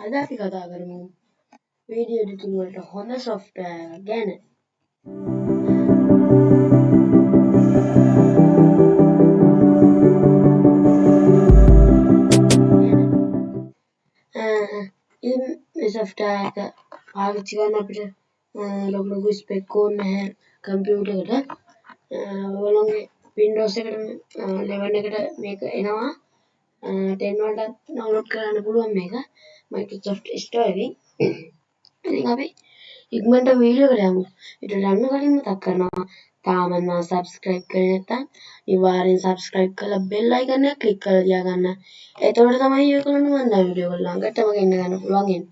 අද අපි කතා කරමු වීඩියෝ එඩිටින් වලට හොඳ software ගැන. ඉතින් මේ software එක පාවිච්චි කරන්න අපිට ලොකු ස්පෙක් ඕනේ නැහැ කම්පියුටර් එකට. ඔයගොල්ලෝගේ Windows එකට 11 එකට මේක එනවා. 10 වලට download කරන්න පුළුවන් මේක Microsoft Store එකෙන්. ඉතින් අපි ඉක්මනට වීඩියෝ එකට යමු. ඊට යන්න කලින් මතක් කරනවා තාම නම් subscribe කරේ නැත්නම් අනිවාර්යෙන් subscribe කරලා bell icon එක click කරලා තියාගන්න. එතකොට තමයි ඔයගොල්ලන්ට මම දාන වීඩියෝ වල ළඟටම ගෙන්න ගන්න පුළුවන් එන්නේ.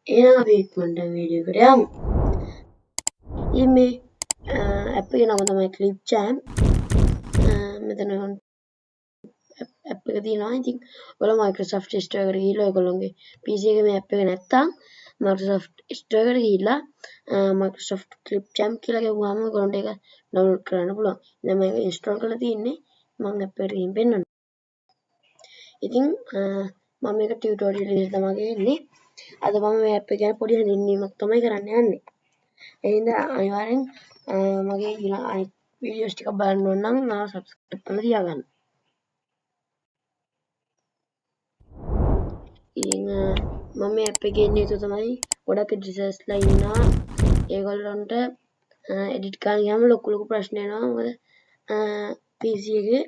එහෙනම් අපි ඉක්මනට වීඩියෝ එකට යමු. ඉතින් මේ app එකේ නම තමයි Clipchamp. මෙතන app එක තියෙනවා. ඉතින් ඔයාලා Microsoft Store එකට ගිහිල්ලා ඔයගොල්ලෝගේ PC එකේ මේ app එක නැත්තම් Microsoft Store එකට ගිහිල්ලා Microsoft Clipchamp කියලා ගිහුවාම ඔයගොල්ලන්ට ඒක download කරන්න පුළුවන්. දැන් මම ඒක install කරලා තියෙන්නේ. මම app එකට ගිහින් පෙන්නන්න. ඉතින් මම මේක ටියුටෝරියල් විදිහට තමයි ගේන්නේ. අද මම මේ app එක ගැන පොඩි හැඳින්වීමක් තමයි කරන්න යන්නේ. එහෙනම් අනිවාර්යෙන් මගේ ඊළඟ අනිත් වීඩියෝස් ටික බලන්න ඕන නම් මාව subscribe කරලා තියාගන්න. ඉතින් මම මේ app එකේ ඉන්නේ ඒක තමයි ගොඩක් editorsලා ඉන්නවා. ඒගොල්ලන්ට edit කරන්න ගියාම ලොකු ප්‍රශ්න එනවා. මොකද PC එකේ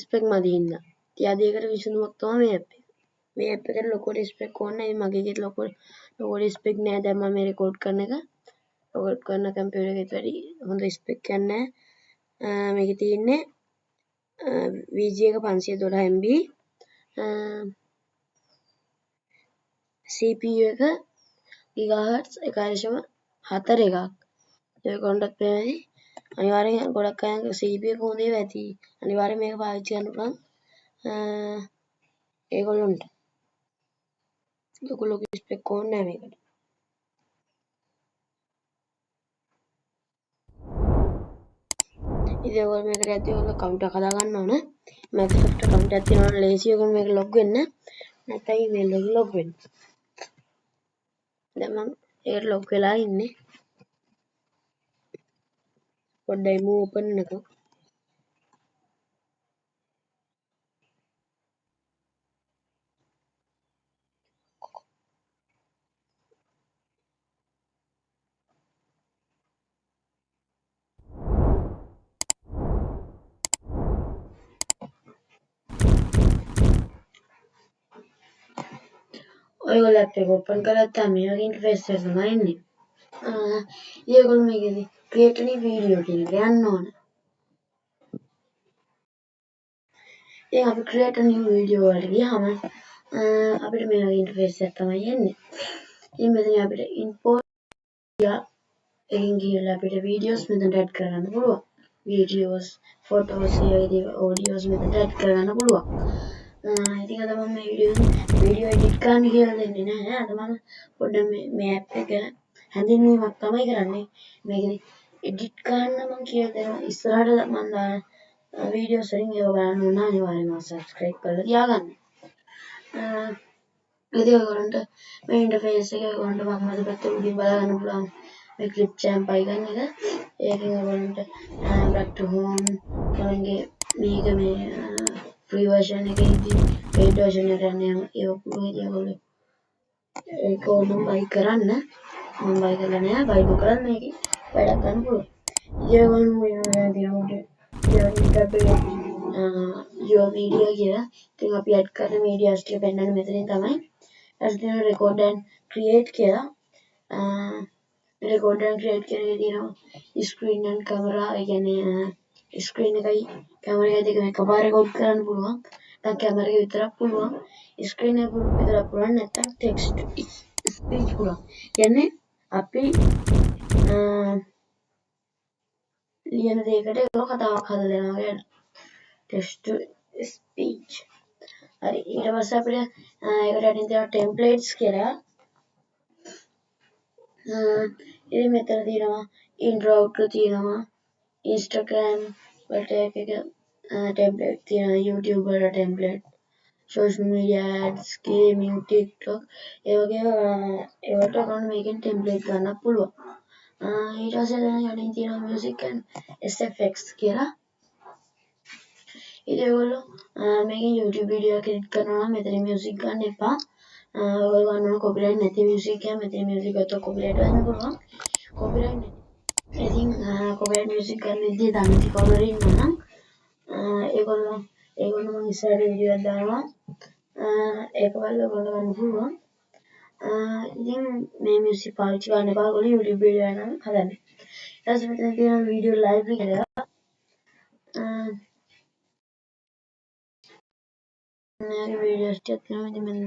spec මදි හින්දා. ඉතින් අද ඒකට විසඳුමක් තමයි මේ app එක. මේ app එකට ලොකු spec ඕනේ නැහැ. මගේ එකේ ලොකු spec නෑ. දැන් මම මේ record කරන එක record කරන computer එකේත් වැඩි හොඳ spec එකක් නෑ. මේකේ තියෙන්නේ VG එක 512 MB CPU එක GHz 1.4 එකක්. ඒක කොන්ටත් පේන්නේ. අනිවාර්යෙන් ගොඩක් අය CPU එක හොඳ ඒවා ඇති. අනිවාර්යෙන් මේක පාවිච්චි කරන්න පුළුවන්. ඒගොල්ලොන්ට ලොකු ස්පෙක් ඕනේ නැහැ මේකට. ඉතින් ඔයගොල්ලෝ මේකට ඇද්දී ඔයගොල්ලෝ account එකක් හදා ගන්න ඕන. Microsoft account එකක් තියෙනවා නම් ලේසි ඔයගොල්ලෝ මේක log වෙන්න. නැත්නම් email වලින් log වෙන්න. දැන් මම ඒකට log වෙලා ඉන්නේ. පොඩ්ඩයි move open වෙනකම්. ඔයගොල්ලෝ app එක open කරගත්තාම මේ වගේ interface එකක් තමයි එන්නේ. ඔයගොල්ලෝ මේකේදී create a new video කියන එක යන්න ඕන. ඉතින් අපි create a new video වලට ගියාම අපිට මේ වගේ interface එකක් තමයි එන්නේ. ඉතින් මෙතන අපිට import එකකින් ගිහලා අපිට videos මෙතනට add කරගන්න පුළුවන්. videos, photos, audios මෙතනට add කරගන්න පුළුවන්. ඉතින් අද මම මේ video edit කරන්න කියලා දෙන්නේ නැහැ. අද මම පොඩ්ඩක් මේ app එක හැඳින්වීමක් තමයි කරන්නේ. මේකෙදි edit කරන්න මම කියලා දෙනවා. ඉස්සරහට මම දාන videos වලින් ඒව බලන්න ඕන අනිවාර්යෙන්ම subscribe කරලා තියාගන්න. ඉතින් ඔයගොල්ලන්ට මේ interface එක ඔයගොල්ලන්ට මම අද පැත්තේ උඩින් බලා ගන්න පුළුවන්. මේ Clipchamp icon එක. ඒකෙන් ඔයගොල්ලන්ට back to home ඔයගොල්ලන්ගේ මේක මේ free version එකේදී paid version එකට යන්න ඒක පුළුවන්. ඉතින් ඔයගොල්ලෝ ඒක ඕනම් buy කරන්න. මම buy කරලා නැහැ. buy නොකරත් මේකේ වැඩක් ගන්න පුළුවන්. ඉතින් ඔයගොල්ලෝ මේ දිනකට your media කියලා. ඉතින් අපි add කරන medias ටික පෙන්නන්න මෙතනින් තමයි. ඊට පස්සේ record and create කියලා. record and create කියන එකේ තියෙනවා screen and camera. ඒ කියන්නේ screen එකයි camera එකයි දෙකම එකපාර record කරන්න පුළුවන්. නැත්නම් camera එක විතරක් පුළුවන්. screen එක විතරක් පුළුවන්. නැත්නම් text speech පුළුවන්. කියන්නේ අපි ලියන දෙයකට ඒක කතාවක් හදලා දෙනවා කියන්නේ. text to speech. හරි ඊට පස්සේ අපිට ඒකට අදින් තියෙනවා templates කියලා. ඉතින් මෙතන තියෙනවා intro outro තියෙනවා Instagram වලට එක template තියෙනවා YouTube වල template social media ads, gaming, TikTok ඒ වගේ ඒවට ඔයගොල්ලෝ මේකෙන් template ගන්නත් පුළුවන්. ඊට පස්සේ දැන් යටින් තියෙනවා music and SFX කියලා. ඉතින් ඔයගොල්ලෝ මේකෙන් YouTube video එක edit කරනවා නම් මෙතන music ගන්න එපා. ඔයගොල්ලෝ ගන්න ඕන copyright නැති music එක. මෙතන music ගත්තොත් copyright වෙන්න පුළුවන්. copyright නැති. ඉතින් copyright music ගන්න විදිහ දන්නේ කවුරු හරි ඉන්නවා නම් ඒගොල්ලෝ මම ඉස්සරහට වීඩියෝ එකක් දානවා. ඒක බලලා ඔයගොල්ලෝ ගන්න පුළුවන්. ඉතින් මේ මියුසික් පාවිච්චි කරන්න එපා. ඔයගොල්ලෝ YouTube වීඩියෝ එක නම් හදන්න. ඊට පස්සේ මෙතන තියෙන වීඩියෝ ලයිබ්‍රරි කියලා. මේ වීඩියෝස් ටික තියෙනවා. ඉතින් මෙන්න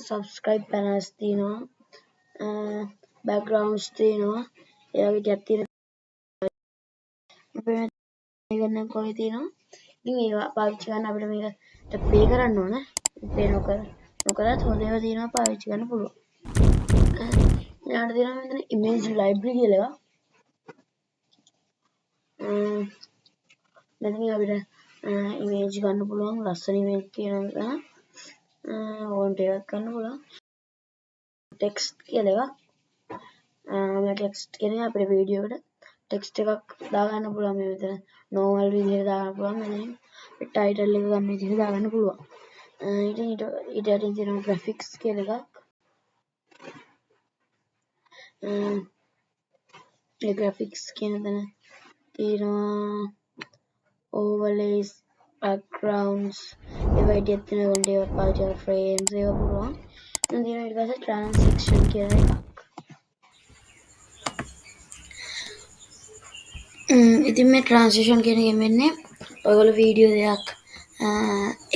subscribe panels තියෙනවා. backgrounds තියෙනවා. ඒ වගේ ටිකක් තියෙනවා. මේක නම් කොහේ තියෙනවා. ඉතින් ඒවා පාවිච්චි කරන්න අපිට මේකට pay කරන්න ඕන. pay නොකරත් හොඳ ඒවා තියෙනවා පාවිච්චි කරන්න පුළුවන්. ඊළඟට තියෙනවා මෙතන image library කියලා එකක්. මෙතන අපිට image ගන්න පුළුවන්. ලස්සන image තියෙනවා මෙතන. ඕන්ට ඒවත් ගන්න පුළුවන්. text කියලා එකක්. මේ text කියන්නේ අපේ වීඩියෝ එකට text එකක් දාගන්න පුළුවන්. මේ මෙතන normal විදිහට දාගන්න පුළුවන්. මෙතන title එක ගන්න විදිහට දාගන්න පුළුවන්. ඊට යටින් තියෙනවා graphics කියලා එකක්. ඒ graphics කියන තැන තියෙනවා overlays, backgrounds, ඒවා ඉදිරියට තියෙන ඒවා පාවිච්චි කරලා frames ඒවා පුළුවන්. දැන් තියෙනවා ඊට පස්සේ transition කියලා එකක්. ඉතින් මේ transition කියන එකෙන් වෙන්නේ ඔයගොල්ලෝ වීඩියෝ දෙයක්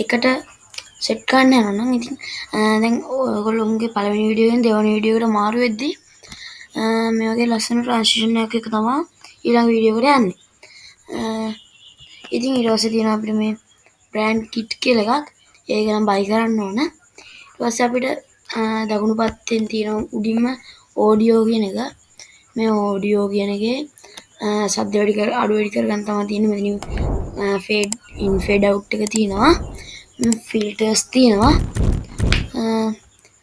එකට සෙට් කරන්න යනවා නම් ඉතින් දැන් ඔයගොල්ලෝගේ පළවෙනි වීඩියෝ එකෙන් දෙවෙනි වීඩියෝ එකට මාරු වෙද්දී මේ වගේ ලස්සන transition එකක් එක තමයි ඊළඟ වීඩියෝ එකට යන්නේ. ඉතින් ඊට පස්සේ තියෙනවා අපිට මේ brand kit කියලා එකක්. ඒක නම් buy කරන්න ඕන. ඊට පස්සේ අපිට දකුණු පැත්තෙන් තියෙන උඩින්ම audio කියන එක. මේ audio කියන එකේ ශබ්ද අඩු වැඩි කරගන්න තමයි තියෙන්නේ. මෙතනින් fade in fade out එක තියෙනවා. filters තියෙනවා.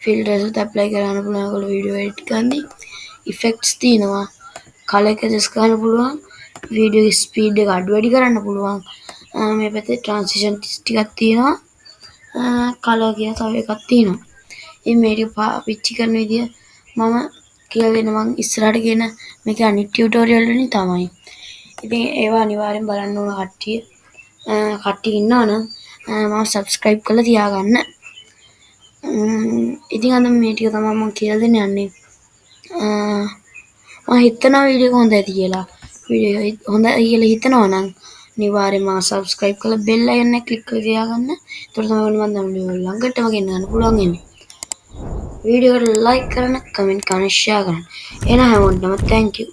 filters උත් apply කරන්න පුළුවන් ඔයගොල්ලෝ වීඩියෝ edit කරද්දී. effects තියෙනවා. color එක adjust කරන්න පුළුවන්. video speed එක අඩු වැඩි කරන්න පුළුවන්. මේ පැත්තේ transition ටිකක් තියෙනවා. color කියන තව එකක් තියෙනවා. ඉතින් මේක පාවිච්චි කරන විදිය මම කියලා දෙන්න මම ඉස්සරහට කියන මේක අනිත් ටියුටෝරියල් වලින් තමයි. ඉතින් ඒවා අනිවාර්යෙන් බලන්න ඕන කට්ටිය ඉන්නවනම් මම subscribe කරලා තියාගන්න. ඉතින් අද මේ ටික තමයි මම කියලා දෙන්න යන්නේ. මම හිතනවා වීඩියෝ එක හොඳ ඇති කියලා. වීඩියෝ හොඳයි කියලා හිතනවා නම් අනිවාර්යෙන්ම subscribe කරලා bell icon එක click කරලා තියාගන්න. ඒතර තමයි මම වීඩියෝ ළඟටම ගෙන්න ගන්න පුළුවන් වෙන්නේ. වීඩියෝ එකට like කරන්න, comment කරන්න, share කරන්න. එහෙනම් හැමෝටම thank you.